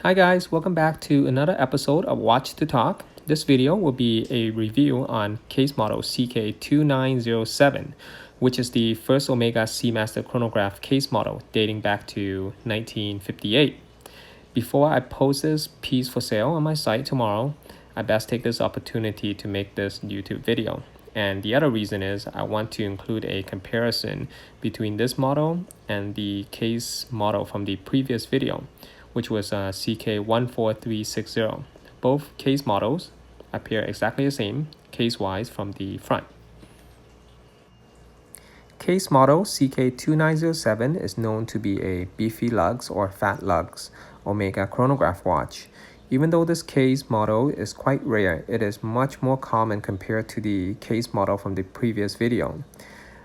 Hi guys, welcome back to another episode of Watch2Talk. This video will be a review on case model CK2907, which is the first Omega SEAMASTER Chronograph case model dating back to 1958. Before I post this piece for sale on my site tomorrow, I best take this opportunity to make this YouTube video. And the other reason is I want to include a comparison between this model and the case model from the previous video, which was CK14360. Both case models appear exactly the same case-wise from the front. Case model CK2907 is known to be a beefy lugs or fat lugs Omega chronograph watch. Even though this case model is quite rare, it is much more common compared to the case model from the previous video.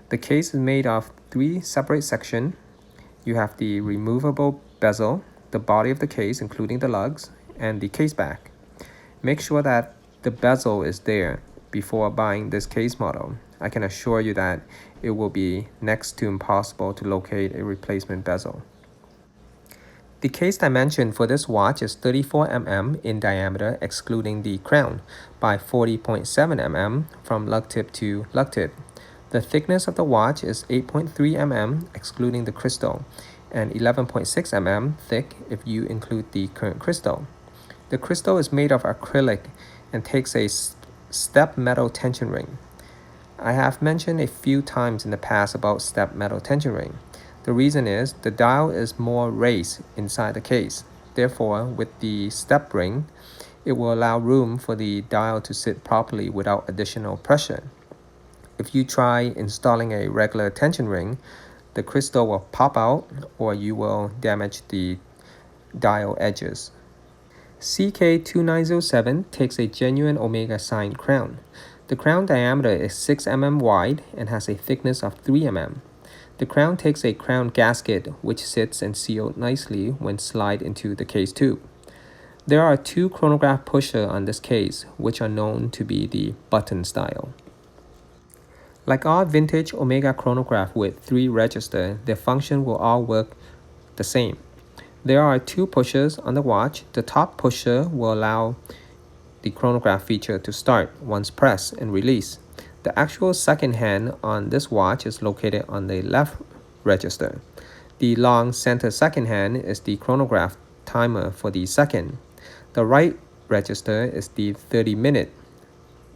The case is made of 3 separate sections. You have the removable bezel, the body of the case including the lugs, and the case back. Make sure that the bezel is there before buying this case model. I can assure you that it will be next to impossible to locate a replacement bezel. The case dimension for this watch is 34 mm in diameter excluding the crown by 40.7 mm from lug tip to lug tip. The thickness of the watch is 8.3 mm excluding the crystal and 11.6 mm thick if you include the current crystal. The crystal is made of acrylic and takes a step metal tension ring. I have mentioned a few times in the past about step metal tension ring. The reason is the dial is more raised inside the case. Therefore, with the step ring, it will allow room for the dial to sit properly without additional pressure. If you try installing a regular tension ring, the crystal will pop out or you will damage the dial edges. CK2907 takes a genuine Omega sign crown. The crown diameter is 6 mm wide and has a thickness of 3 mm. The crown takes a crown gasket which sits and sealed nicely when slid into the case tube. There are 2 chronograph pushers on this case which are known to be the button style. Like all vintage Omega chronograph with 3 registers, their function will all work the same. There are 2 pushers on the watch. The top pusher will allow the chronograph feature to start once pressed and release. The actual second hand on this watch is located on the left register. The long center second hand is the chronograph timer for the second. The right register is the 30-minute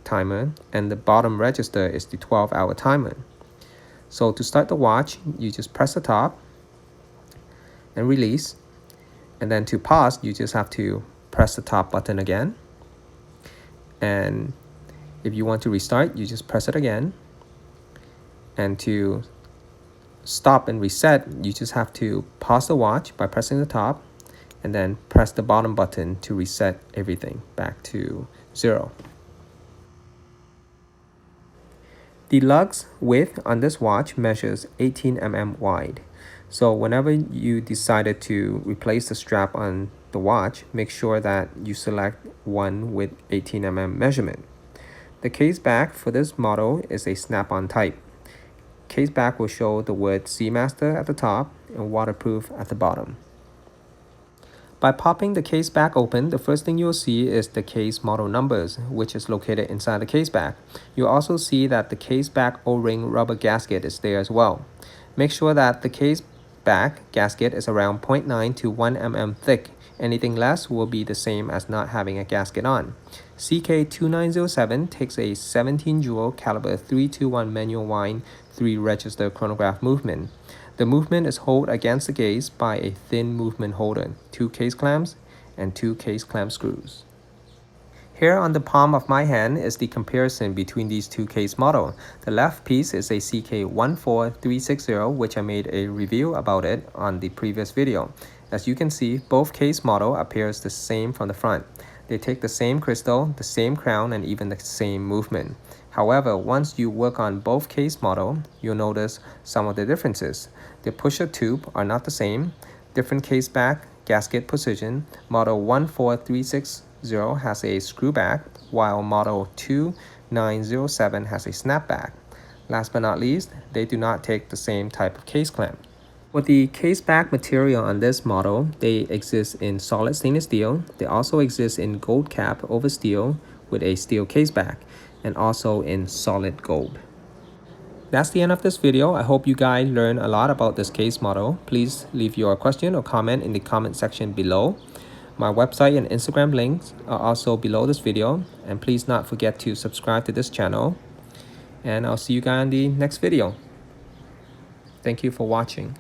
timer and the bottom register is the 12-hour timer. So to start the watch, you just press the top and release. And then to pause, you just have to press the top button again. And if you want to restart, you just press it again. And to stop and reset, you just have to pause the watch by pressing the top and then press the bottom button to reset everything back to 0. The lugs width on this watch measures 18 mm wide. So whenever you decided to replace the strap on the watch, make sure that you select one with 18 mm measurement. The case back for this model is a snap-on type. Case back will show the word SEAMASTER at the top and waterproof at the bottom. By popping the case back open, the first thing you'll see is the case model numbers, which is located inside the case back. You'll also see that the case back O-ring rubber gasket is there as well. Make sure that the case back gasket is around 0.9 to 1 mm thick. Anything less will be the same as not having a gasket on. CK2907 takes a 17 jewel caliber 321 manual wind 3 register chronograph movement. The movement is held against the case by a thin movement holder, 2 case clamps, and 2 case clamp screws. Here on the palm of my hand is the comparison between these 2 case models. The left piece is a CK14360, which I made a review about it on the previous video. As you can see, both case model appears the same from the front. They take the same crystal, the same crown, and even the same movement. However, once you work on both case model, you'll notice some of the differences. The pusher tube are not the same, different case back, gasket position. Model 14360 has a screw back, while model 2907 has a snap back. Last but not least, they do not take the same type of case clamp. For the caseback material on this model, they exist in solid stainless steel. They also exist in gold cap over steel with a steel caseback, and also in solid gold. That's the end of this video. I hope you guys learned a lot about this case model. Please leave your question or comment in the comment section below. My website and Instagram links are also below this video. And please not forget to subscribe to this channel. And I'll see you guys in the next video. Thank you for watching.